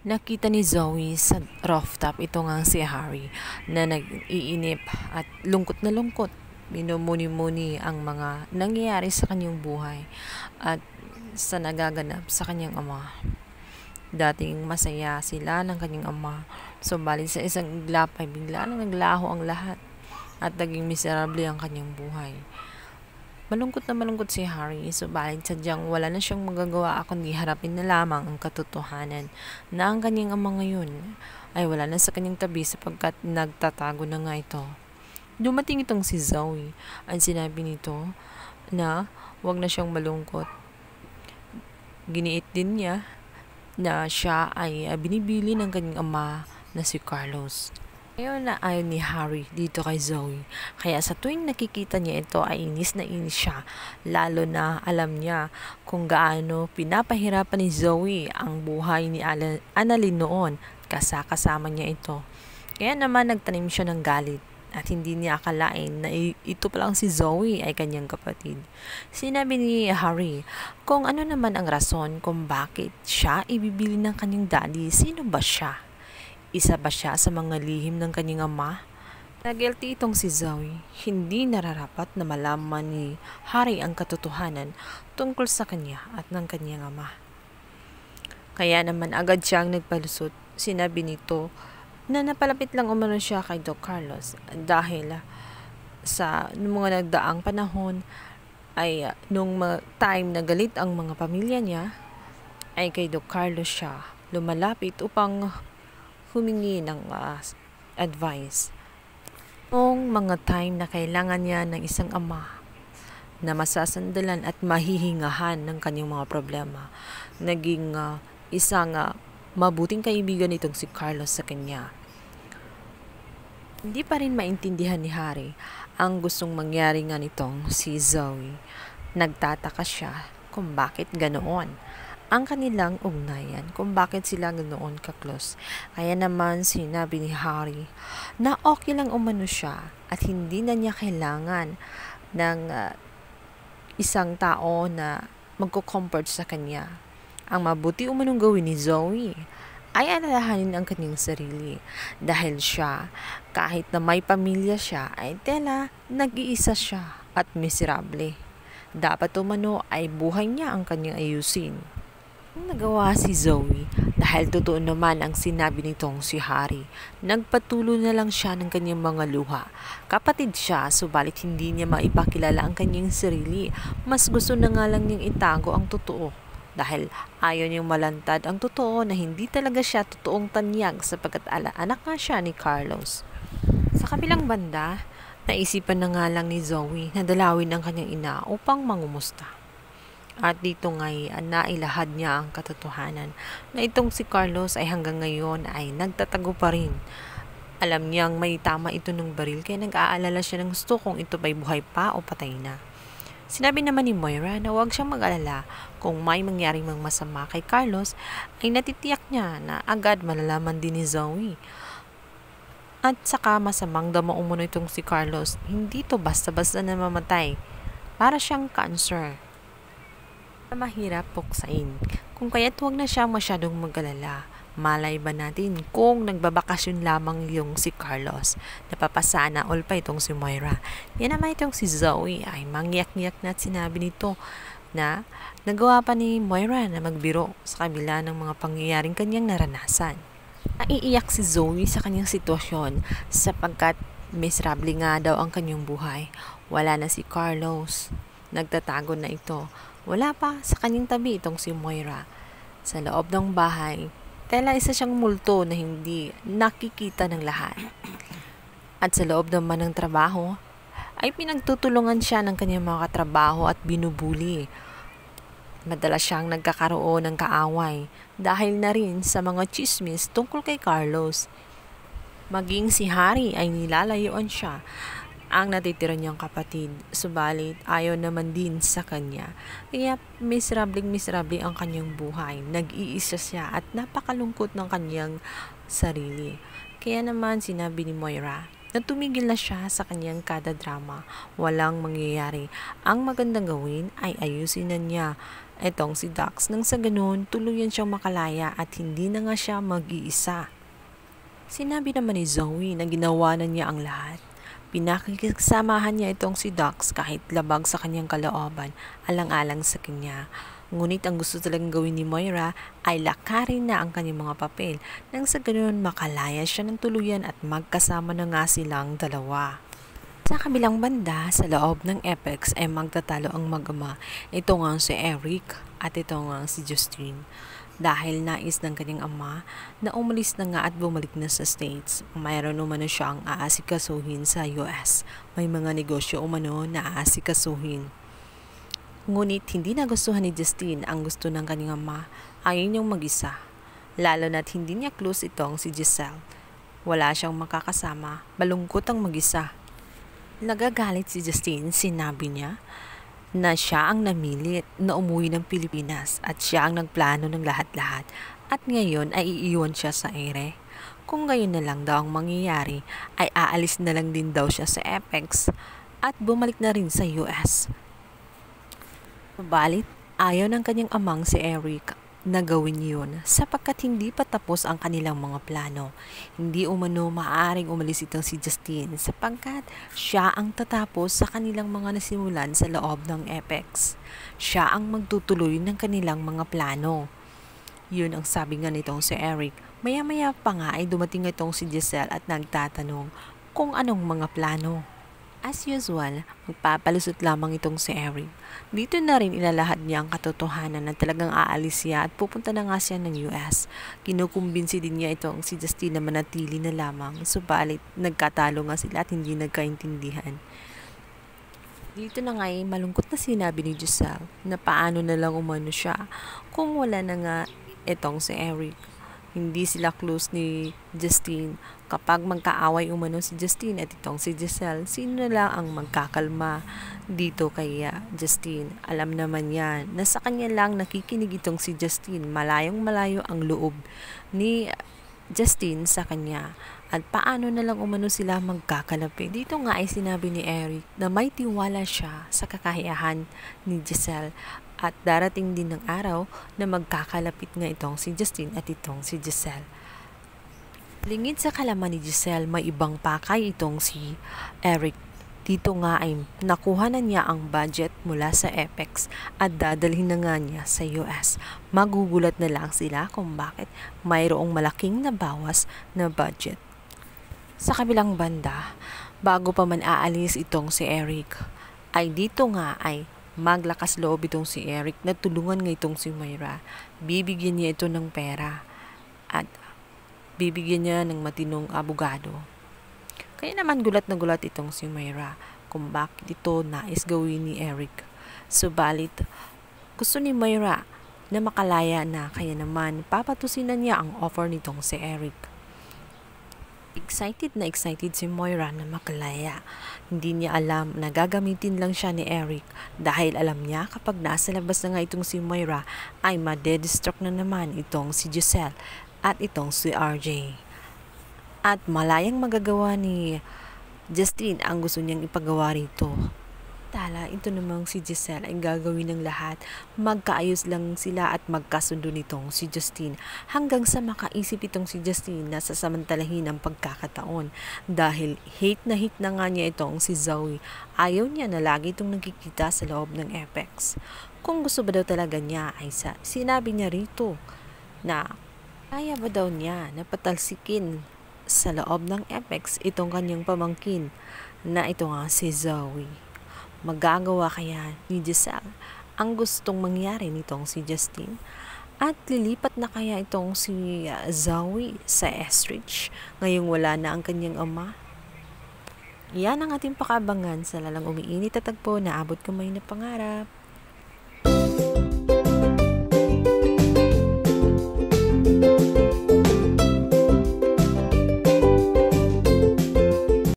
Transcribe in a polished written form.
Nakita ni Zoe sa rooftop ito ngang si Harry na nag-iinip at lungkot na lungkot. Minumuni-muni ang mga nangyayari sa kanyang buhay at sa nagaganap sa kanyang ama. Dating masaya sila ng kanyang ama, subalit sa isang iglap ay bigla na naglaho ang lahat at naging miserable ang kanyang buhay. Malungkot si Harry, subalit sadyang wala na siyang magagawa kundi harapin na lamang ang katotohanan na ang kanyang ama ngayon ay wala na sa kanyang tabi sapagkat nagtatago na nga ito. Dumating itong si Zoe at sinabi nito na wag na siyang malungkot. Giniit din niya na siya ay binibili ng kanyang ama na si Carlos. Ngayon na ayaw ni Harry dito kay Zoe. Kaya sa tuwing nakikita niya ito ay inis na inis siya. Lalo na alam niya kung gaano pinapahirapan ni Zoe ang buhay ni Annalyn noon. Kasama niya ito. Kaya naman nagtanim siya ng galit. At hindi niya akalain na ito palang si Zoe ay kanyang kapatid. Sinabi ni Harry kung ano naman ang rason kung bakit siya ibibili ng kanyang daddy. Sino ba siya? Isa ba siya sa mga lihim ng kanyang ama? Na-guilty itong si Zoe. Hindi nararapat na malaman ni Harry ang katotohanan tungkol sa kanya at ng kanyang ama. Kaya naman agad siyang nagpalusot. Sinabi nito na napalapit lang umano siya kay Doc Carlos dahil sa mga nagdaang panahon ay nung time na galit ang mga pamilya niya ay kay Doc Carlos siya lumalapit upang humingi ng advice. Noong mga time na kailangan niya ng isang ama na masasandalan at mahihingahan ng kanyang mga problema, naging isang mabuting kaibigan itong si Carlos sa kanya. Hindi pa rin maintindihan ni Harry ang gustong mangyari nga nitong si Zoe. Nagtataka siya kung bakit ganoon ang kanilang ugnayan, kung bakit sila ganoon ka-close. Kaya naman sinabi ni Harry na okay lang umano siya at hindi na niya kailangan ng isang tao na magko-comfort sa kanya. Ang mabuti umanong gawin ni Zoe ay alalahanin ang kanyang sarili dahil siya, kahit na may pamilya siya, ay tela nag-iisa siya at miserable. Dapat umano ay buhay niya ang kanyang ayusin. Nagawa si Zoe dahil totoo naman ang sinabi nitong si Harry. Nagpatuloy na lang siya ng kanyang mga luha. Kapatid siya, subalit hindi niya maipakilala ang kanyang sarili. Mas gusto na nga lang niyang itago ang totoo dahil ayaw niyang malantad ang totoo na hindi talaga siya totoong tanyag sapagkat anak nga siya ni Carlos. Sa kabilang banda, naisipan na nga lang ni Zoe na dalawin ang kanyang ina upang mangumusta. At dito nga'y nailahad niya ang katotohanan na itong si Carlos ay hanggang ngayon ay nagtatago pa rin. Alam niyang may tama ito ng baril kaya nag-aalala siya ng gusto kung ito ba'y buhay pa o patay na. Sinabi naman ni Moira na huwag siyang mag-alala kung may mangyaring mang masama kay Carlos ay natitiyak niya na agad malalaman din ni Zoe. At saka masamang dama umuno itong si Carlos, hindi to basta-basta namamatay. Para siyang cancer. Mahirap puksain. Kung kaya't huwag na siyang masyadong mag-alala. Malay ba natin kung nagbabakasyon lamang yung si Carlos. Napapasana all pa itong si Moira. Yan naman itong si Zoe ay mangyak-ngyak na at sinabi nito na nagawa pa ni Moira na magbiro sa kabila ng mga pangyayaring kanyang naranasan. Naiiyak si Zoe sa kanyang sitwasyon sapagkat miserable nga daw ang kanyang buhay. Wala na si Carlos. Nagtatago na ito. Wala pa sa kanyang tabi itong si Moira. Sa loob ng bahay, tela isa siyang multo na hindi nakikita ng lahat. At sa loob naman ng trabaho, ay pinagtutulungan siya ng kanyang mga katrabaho at binubuli. Madalas siyang nagkakaroon ng kaaway dahil na rin sa mga chismis tungkol kay Carlos. Maging si Harry ay nilalayuan siya ang natitira niyang kapatid, subalit ayaw naman din sa kanya. Kaya miserable ang kanyang buhay. Nag-iisa siya at napakalungkot ng kanyang sarili. Kaya naman sinabi ni Moira na tumigil na siya sa kanyang kada drama. Walang mangyayari. Ang magandang gawin ay ayusin na niya itong si Dax nang sa ganun tuluyan siyang makalaya at hindi na nga siya mag-iisa. Sinabi naman ni Zoe na ginawa na niya ang lahat. Pinakikisamahan niya itong si Dax kahit labag sa kanyang kalooban, alang-alang sa kanya. Ngunit ang gusto talagang gawin ni Moira ay lakarin na ang kanyang mga papel nang sa ganoon makalaya siya ng tuluyan at magkasama na nga silang dalawa. Sa kabilang banda, sa loob ng Apex ay magtatalo ang mag-ama. Ito nga si Eric at ito nga si Justine. Dahil nais ng kanyang ama na umalis na nga at bumalik na sa States, mayroon umano siyang aasikasuhin sa US. May mga negosyo umano na aasikasuhin. Ngunit hindi nagustuhan ni Justine ang gusto ng kanyang ama. Ayaw niyang mag-isa. Lalo na't hindi niya close itong si Giselle. Wala siyang makakasama. Malungkot ang mag-isa. Nagagalit si Justine, sinabi niya na siya ang namilit na umuwi ng Pilipinas at siya ang nagplano ng lahat-lahat at ngayon ay iiwan siya sa ere. Kung gayon na lang daw ang mangyayari ay aalis na lang din daw siya sa Apex at bumalik na rin sa US. Subalit, ayaw ng kanyang amang si Eric na gawin yun sapagkat hindi pa tapos ang kanilang mga plano. Hindi umano maaaring umalis itong si Justine sapagkat siya ang tatapos sa kanilang mga nasimulan sa loob ng Apex. Siya ang magtutuloy ng kanilang mga plano. Yun ang sabi nga nitong si Eric. Maya-maya pa nga ay dumating itong si Giselle at nagtatanong kung anong mga plano. As usual, magpapalusot lamang itong si Eric. Dito na rin ilalahad niya ang katotohanan na talagang aalis siya at pupunta na nga siya ng US. Kinukumbinsi din niya itong si Justine na manatili na lamang, subalit nagkatalo nga sila at hindi nagkaintindihan. Dito na nga ay malungkot na sinabi ni Giselle na paano na lang umano siya kung wala na nga itong si Eric. Hindi sila close ni Justine. Kapag magkaaway umano si Justine at itong si Giselle, sino na lang ang magkakalma dito kay Justine? Alam naman yan na sa kanya lang nakikinig itong si Justine. Malayong malayo ang loob ni Justine sa kanya. At paano na lang umano sila magkakalapit? Dito nga ay sinabi ni Eric na may tiwala siya sa kakayahan ni Giselle. At darating din ng araw na magkakalapit nga itong si Justine at itong si Giselle. Lingid sa kalaman ni Giselle, may ibang pakay itong si Eric. Dito nga ay nakuha na niya ang budget mula sa Apex at dadalhin na nga niya sa US. Magugulat na lang sila kung bakit mayroong malaking nabawas na budget. Sa kabilang banda, bago pa man aalis itong si Eric, ay dito nga ay maglakas loob itong si Eric na tulungan nga itong si Moira. Bibigyan niya ito ng pera at bibigyan niya ng matinong abogado. Kaya naman gulat na gulat itong si Moira kung bakit ito nais gawin ni Eric. Subalit, gusto ni Moira na makalaya na kaya naman papatusin na niya ang offer nitong si Eric. Excited na excited si Moira na makalaya. Hindi niya alam na gagamitin lang siya ni Eric dahil alam niya kapag nasa labas na nga itong si Moira ay madedestruct na naman itong si Giselle at itong si RJ. At malayang magagawa ni Justine ang gusto niyang ipagawa rito. Tala, ito namang si Giselle ay gagawin ng lahat. Magkaayos lang sila at magkasundo nitong si Justine hanggang sa makaisip itong si Justine na sasamantalahin ang pagkakataon dahil hate na nga niya itong si Zoe. Ayaw niya na lagi itong nagkikita sa loob ng Apex. Kung gusto ba daw talaga niya ay sinabi niya rito na kaya ba daw niya na patalsikin sa loob ng Apex itong kanyang pamangkin na ito nga si Zoe. Magagawa kaya ni Giselle ang gustong mangyari nitong si Justine? At lilipat na kaya itong si Zoe sa Estridge ngayong wala na ang kanyang ama? Yan ang ating pakabangan sa lalang umiinit at tagpo na abot kamay na pangarap.